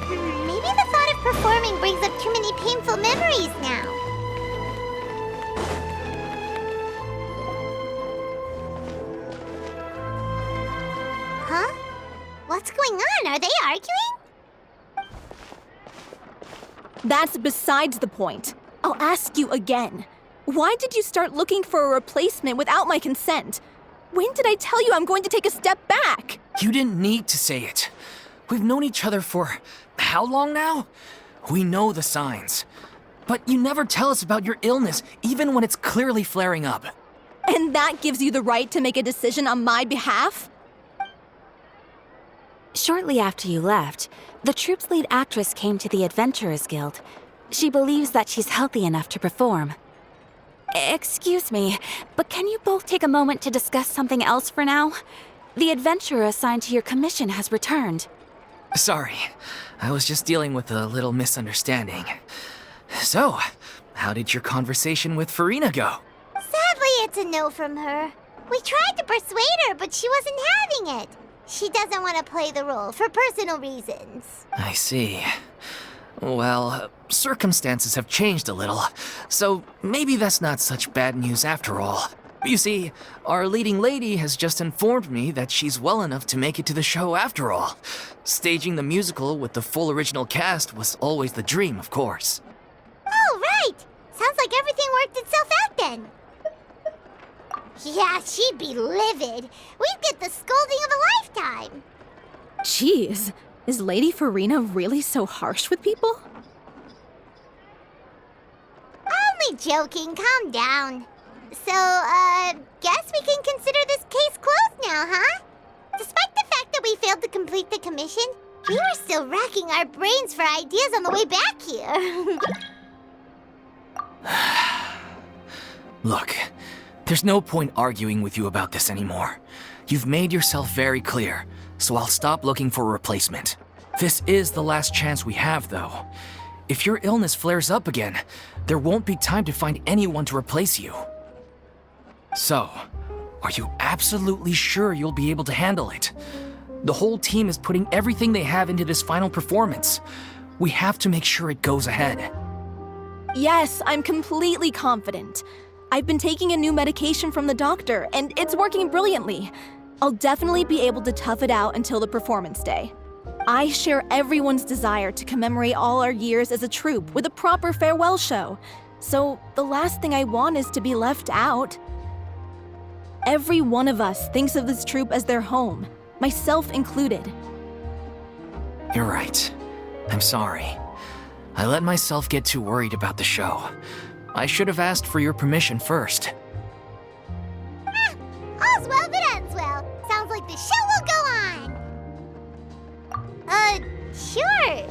Maybe the thought of performing brings up too many painful memories now. Huh? What's going on? Are they arguing? That's besides the point. I'll ask you again. Why did you start looking for a replacement without my consent? When did I tell you I'm going to take a step back? You didn't need to say it. We've known each other for how long now? We know the signs. But you never tell us about your illness, even when it's clearly flaring up. And that gives you the right to make a decision on my behalf? Shortly after you left, the troupe's lead actress came to the Adventurers Guild. She believes that she's healthy enough to perform. Excuse me, but can you both take a moment to discuss something else for now? The adventurer assigned to your commission has returned. Sorry, I was just dealing with a little misunderstanding. So, how did your conversation with Farina go? Sadly, it's a no from her. We tried to persuade her, but she wasn't having it. She doesn't want to play the role for personal reasons. I see. Well, circumstances have changed a little, so maybe that's not such bad news after all. You see, our leading lady has just informed me that she's well enough to make it to the show after all. Staging the musical with the full original cast was always the dream, of course. Oh, right! Sounds like everything worked itself out then. Yeah, she'd be livid. We'd get the scolding of a lifetime. Jeez, is Lady Farina really so harsh with people? Only joking, calm down. So, guess we can consider this case closed now, huh? Despite the fact that we failed to complete the commission, we were still racking our brains for ideas on the way back here. Look, there's no point arguing with you about this anymore. You've made yourself very clear, so I'll stop looking for a replacement. This is the last chance we have, though. If your illness flares up again, there won't be time to find anyone to replace you. So, are you absolutely sure you'll be able to handle it? The whole team is putting everything they have into this final performance. We have to make sure it goes ahead. Yes, I'm completely confident. I've been taking a new medication from the doctor, and it's working brilliantly. I'll definitely be able to tough it out until the performance day. I share everyone's desire to commemorate all our years as a troupe with a proper farewell show. So the last thing I want is to be left out. Every one of us thinks of this troupe as their home, myself included. You're right. I'm sorry. I let myself get too worried about the show. I should have asked for your permission first. All's well that ends well. Sounds like the show will go on. Sure.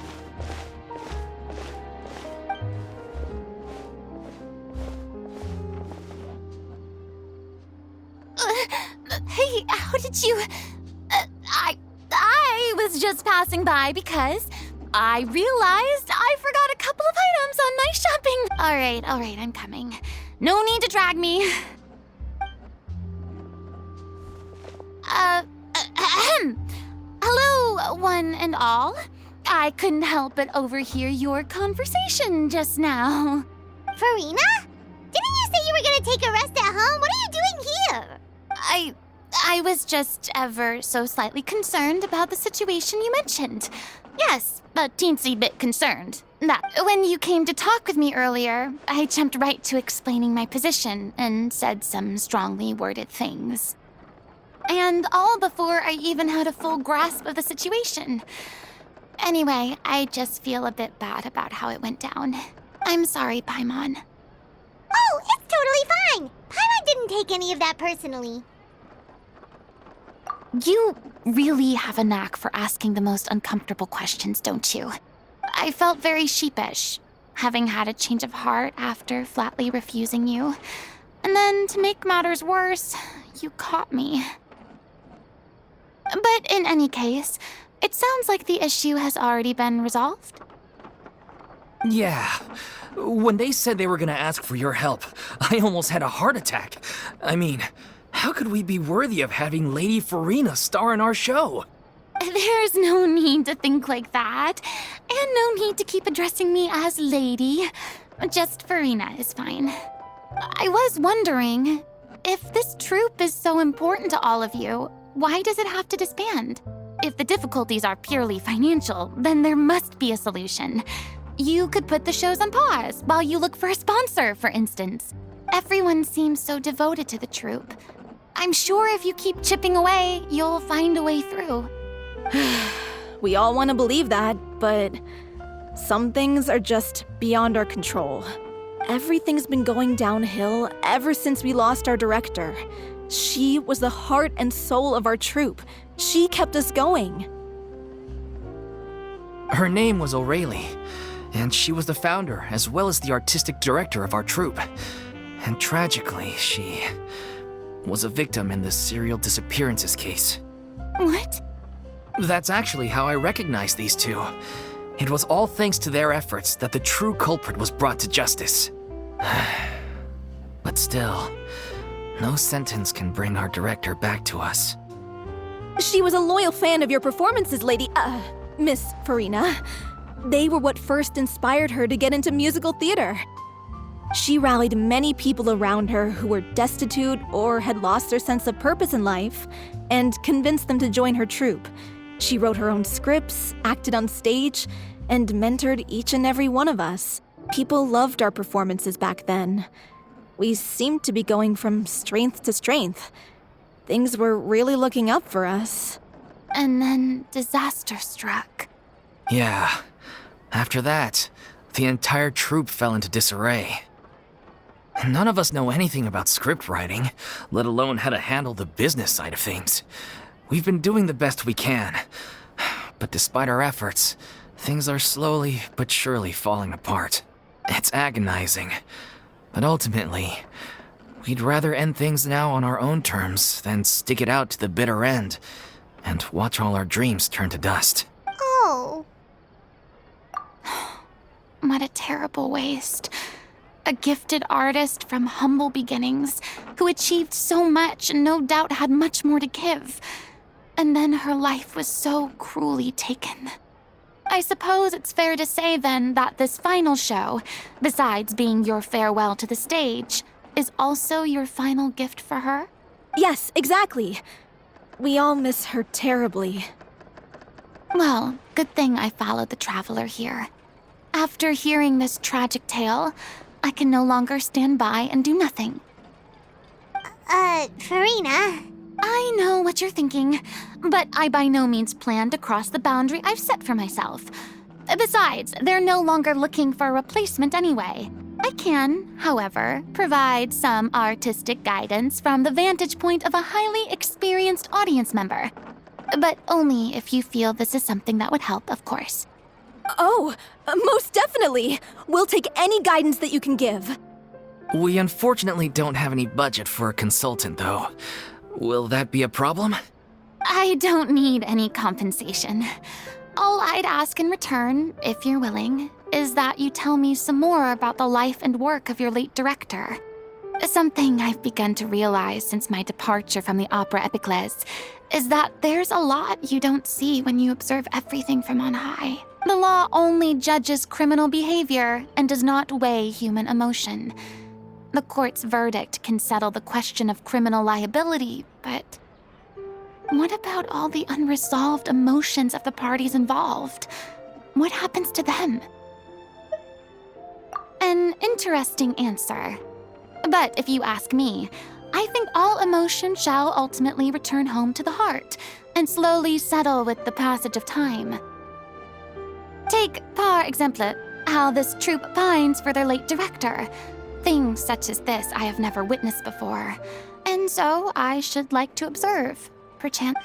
Hey, how did you... I was just passing by because I realized I forgot a couple of items on my shopping. All right, I'm coming. No need to drag me. Hello, one and all. I couldn't help but overhear your conversation just now. Farina? Didn't you say you were gonna take a rest at home? What are you doing here? I was just ever so slightly concerned about the situation you mentioned. Yes, a teensy bit concerned. That when you came to talk with me earlier, I jumped right to explaining my position and said some strongly worded things. And all before I even had a full grasp of the situation. Anyway, I just feel a bit bad about how it went down. I'm sorry, Paimon. Oh, it's totally fine. Paimon didn't take any of that personally. You really have a knack for asking the most uncomfortable questions, don't you? I felt very sheepish, having had a change of heart after flatly refusing you. And then, to make matters worse, you caught me. But in any case, it sounds like the issue has already been resolved. Yeah. When they said they were gonna ask for your help, I almost had a heart attack. I mean, how could we be worthy of having Lady Farina star in our show? There's no need to think like that. And no need to keep addressing me as lady. Just Farina is fine. I was wondering, if this troupe is so important to all of you, why does it have to disband? If the difficulties are purely financial, then there must be a solution. You could put the shows on pause while you look for a sponsor, for instance. Everyone seems so devoted to the troupe. I'm sure if you keep chipping away, you'll find a way through. We all want to believe that, but some things are just beyond our control. Everything's been going downhill ever since we lost our director. She was the heart and soul of our troupe. She kept us going. Her name was O'Reilly, and she was the founder as well as the artistic director of our troupe. And tragically, she was a victim in the serial disappearances case. What? That's actually how I recognized these two. It was all thanks to their efforts that the true culprit was brought to justice. But still, no sentence can bring our director back to us. She was a loyal fan of your performances, Miss Farina. They were what first inspired her to get into musical theater. She rallied many people around her who were destitute or had lost their sense of purpose in life, and convinced them to join her troupe. She wrote her own scripts, acted on stage, and mentored each and every one of us. People loved our performances back then. We seemed to be going from strength to strength. Things were really looking up for us. And then disaster struck. Yeah. After that, the entire troupe fell into disarray. None of us know anything about script writing, let alone how to handle the business side of things. We've been doing the best we can. But despite our efforts, things are slowly but surely falling apart. It's agonizing. But ultimately, we'd rather end things now on our own terms than stick it out to the bitter end and watch all our dreams turn to dust. Oh. What a terrible waste. A gifted artist from humble beginnings who achieved so much and no doubt had much more to give. And then her life was so cruelly taken. I suppose it's fair to say then that this final show, besides being your farewell to the stage, is also your final gift for her? Yes, exactly. We all miss her terribly. Well, good thing I followed the traveler here. After hearing this tragic tale, I can no longer stand by and do nothing. Farina. I know what you're thinking, but I by no means plan to cross the boundary I've set for myself. Besides, they're no longer looking for a replacement anyway. I can, however, provide some artistic guidance from the vantage point of a highly experienced audience member. But only if you feel this is something that would help, of course. Oh, most definitely. We'll take any guidance that you can give. We unfortunately don't have any budget for a consultant, though. Will that be a problem? I don't need any compensation. All I'd ask in return, if you're willing, is that you tell me some more about the life and work of your late director. Something I've begun to realize since my departure from the opera Epicles is that there's a lot you don't see when you observe everything from on high. The law only judges criminal behavior and does not weigh human emotion. The court's verdict can settle the question of criminal liability, but what about all the unresolved emotions of the parties involved? What happens to them? An interesting answer. But if you ask me, I think all emotion shall ultimately return home to the heart and slowly settle with the passage of time. Take, par exemple, how this troupe pines for their late director. Things such as this I have never witnessed before, and so I should like to observe, perchance.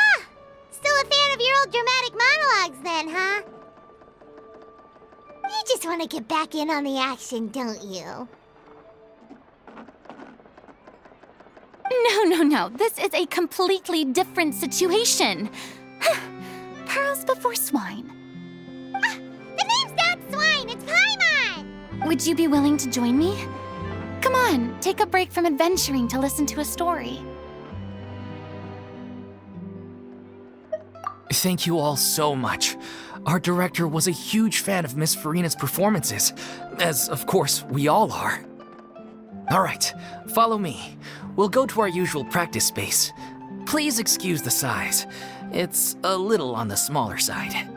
Still a fan of your old dramatic monologues then, huh? You just want to get back in on the action, don't you? No. This is a completely different situation. Pearls before swine. The name's not Swine, it's Paimon! Would you be willing to join me? Come on, take a break from adventuring to listen to a story. Thank you all so much. Our director was a huge fan of Miss Farina's performances, as of course we all are. Alright, follow me. We'll go to our usual practice space. Please excuse the size. It's a little on the smaller side.